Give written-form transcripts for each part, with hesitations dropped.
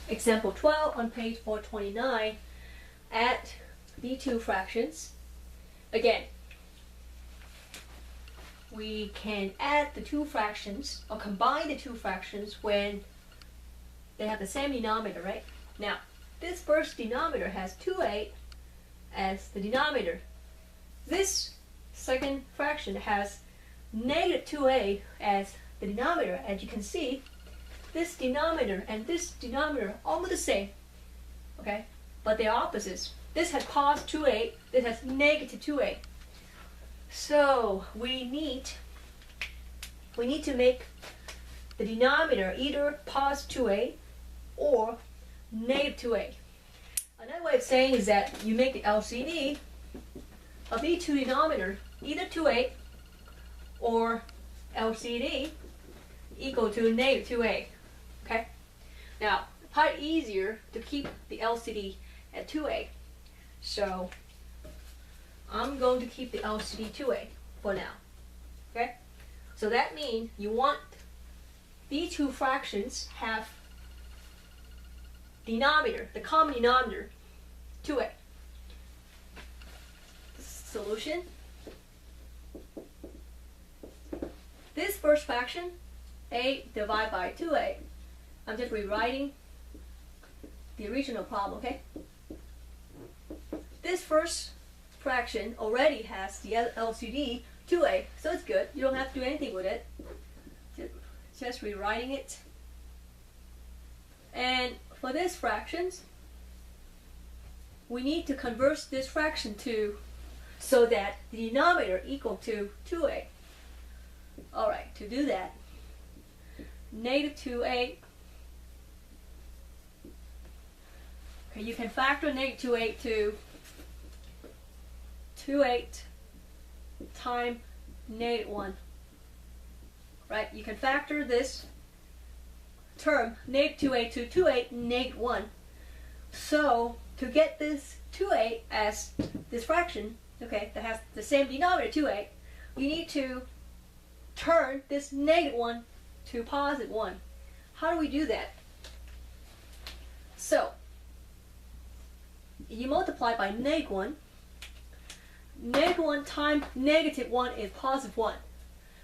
Example 12 on page 429, add the two fractions. Again, we can add the two fractions or combine the two fractions when they have the same denominator, right? Now, this first denominator has 2a as the denominator. This second fraction has negative 2a as the denominator. As you can see, this denominator and this denominator are almost the same, okay? But they're opposites. This has positive 2a, this has negative 2a. So we need to make the denominator either positive 2a or negative 2a. Another way of saying is that you make the LCD of these two denominators either 2a or LCD equal to negative 2a. Okay? Now, it's probably easier to keep the LCD at 2a. So I'm going to keep the LCD 2a for now. Okay? So that means you want these two fractions have denominator, the common denominator, 2a. Solution. This first fraction, a divided by 2a. I'm just rewriting the original problem, okay? This first fraction already has the LCD 2a, so it's good. You don't have to do anything with it. Just rewriting it. And for this fractions, we need to convert this fraction to so that the denominator equal to 2a. Alright, to do that, negative 2a. Okay, you can factor negative 2a to 2a times negative 1. Right, you can factor this term, negative 2a to 2a negative 1. So, to get this 2a as this fraction, okay, that has the same denominator, 2a, you need to turn this negative 1 to positive 1. How do we do that? So, you multiply by negative 1. Negative 1 times negative 1 is positive 1.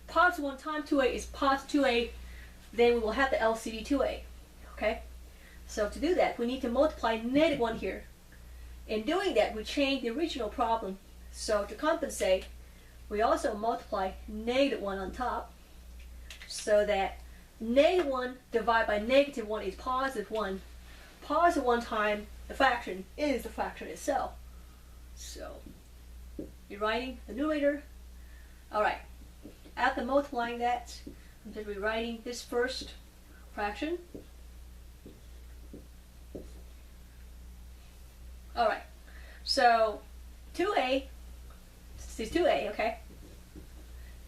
Positive 1 times 2a is positive 2a. Then we will have the LCD 2a. Okay? So to do that, we need to multiply negative 1 here. In doing that, we change the original problem. So to compensate, we also multiply negative 1 on top, so that negative 1 divided by negative 1 is positive 1. Positive 1 times the fraction is the fraction itself. So, you're writing the numerator. Alright, after multiplying that, I'm just rewriting this first fraction. Alright, so 2a, this is 2a, okay?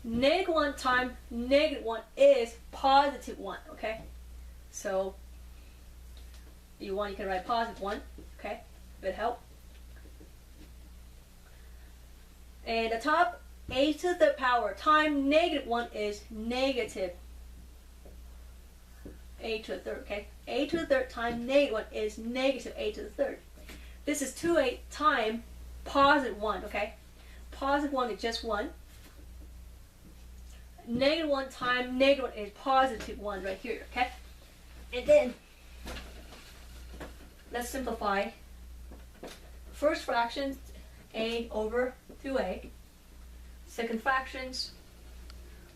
Negative 1 times negative 1 is positive 1, okay? So, if you want, you can write positive 1, okay? That help. And the top, a to the third power times negative 1 is negative a to the third, okay? A to the third times negative 1 is negative a to the third. This is 2a times positive 1, okay? Positive 1 is just 1. Negative 1 times negative 1 is positive 1 right here, okay? And then, let's simplify. First fraction, a over 2a. Second fractions,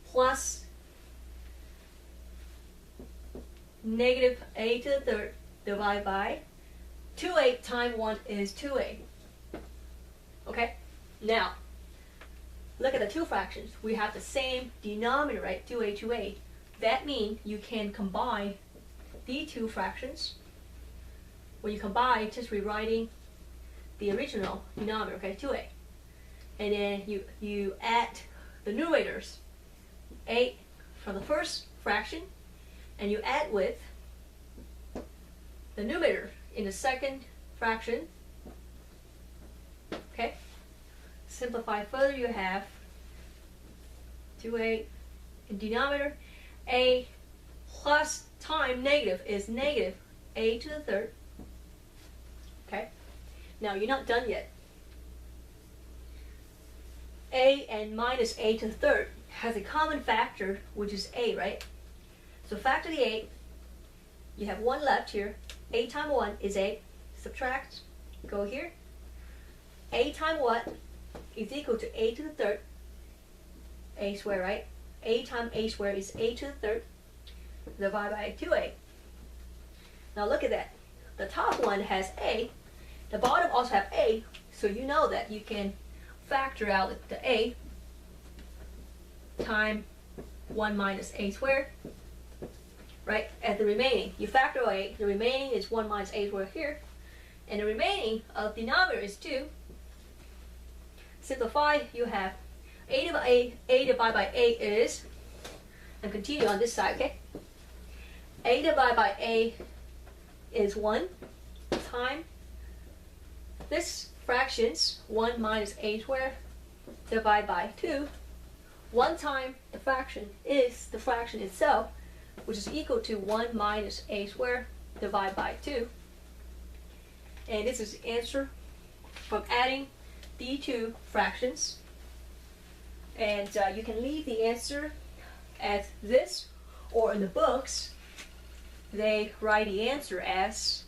plus negative a to the third divided by 2a times 1 is 2a. Okay? Now, look at the two fractions. We have the same denominator, right? 2a, 2a. That means you can combine these two fractions. When you combine, just rewriting the original denominator, okay, 2a. And then you add the numerators, a from the first fraction, and you add with the numerator in the second fraction. Okay? Simplify further, you have 2a in denominator. A plus times negative is negative a to the third. Okay? Now you're not done yet. A and minus a to the third has a common factor, which is a, right? So factor the a. You have 1 left here. A times 1 is a. Subtract. Go here. A times what is equal to a to the third. A squared, right? A times a squared is a to the third. Divided by 2a. Now look at that. The top one has a. The bottom also have a. So you know that you can factor out the a times 1 minus a squared. Right? At the remaining, you factor a. The remaining is 1 minus a squared here. And the remaining of the denominator is 2. Simplify, you have a divided by a is, and continue on this side, okay? A divided by a is 1 times this fractions 1 minus a squared divided by 2. 1 time the fraction is the fraction itself, which is equal to 1 minus a squared divided by 2. And this is the answer from adding the two fractions. And you can leave the answer as this, or in the books, they write the answer as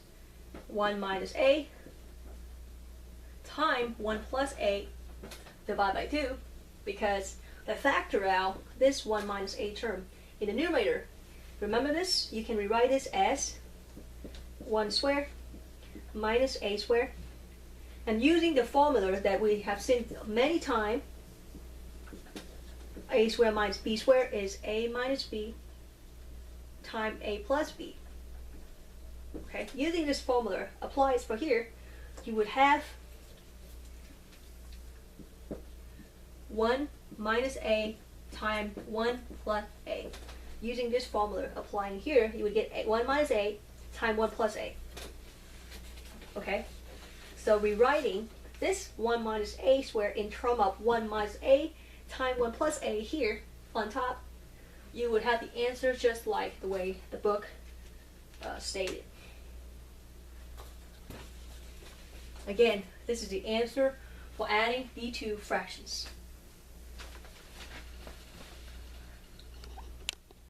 1 minus a times 1 plus a divided by 2, because they factor out this 1 minus a term in the numerator. Remember this? You can rewrite this as 1 squared minus a squared. And using the formula that we have seen many times, a squared minus b squared is a minus b times a plus b. Okay, using this formula applies for here, you would have 1 minus a times 1 plus a. Using this formula applying here, you would get 1 minus a times 1 plus a. Okay, so rewriting this 1 minus a squared in terms of 1 minus a times 1 plus a here on top, you would have the answer just like the way the book stated. Again, this is the answer for adding the two fractions.